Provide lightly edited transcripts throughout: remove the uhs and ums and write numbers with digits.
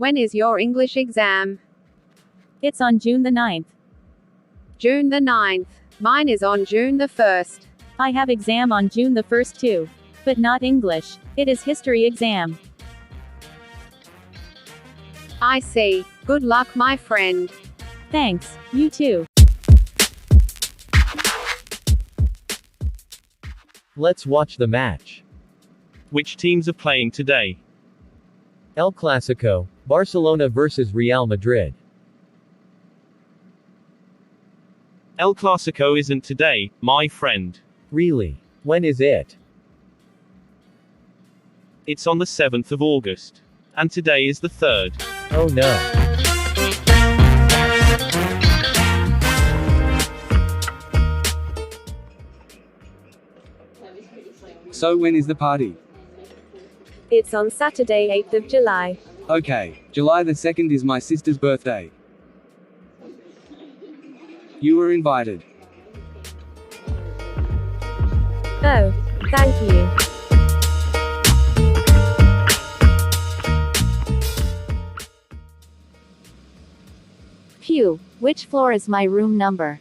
When is your English exam? It's on June the 9th. June the 9th. Mine is on June the 1st. I have exam on June the 1st too. But not English. It is history exam. I see. Good luck, my friend. Thanks, you too. Let's watch the match. Which teams are playing today? El Clasico, Barcelona vs Real Madrid. El Clasico isn't today, my friend. Really? When is it? It's on the 7th of August. And today is the 3rd. Oh no. So when is the party? It's on Saturday, 8th of July. Okay, July the 2nd is my sister's birthday. You were invited. Oh, thank you. Phew, which floor is my room number?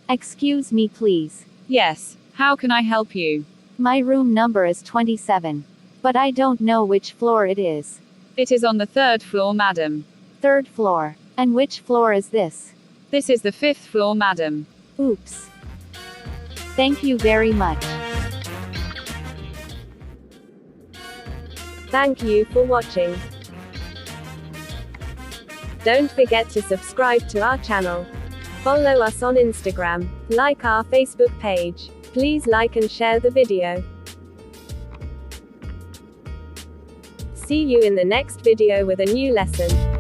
Excuse me please. Yes, how can I help you? My room number is 27. But I don't know which floor it is. It is on the 3rd floor, madam. 3rd floor. And which floor is this? This is the 5th floor, madam. Oops. Thank you very much. Thank you for watching. Don't forget to subscribe to our channel. Follow us on Instagram. Like our Facebook page. Please like and share the video. See you in the next video with a new lesson.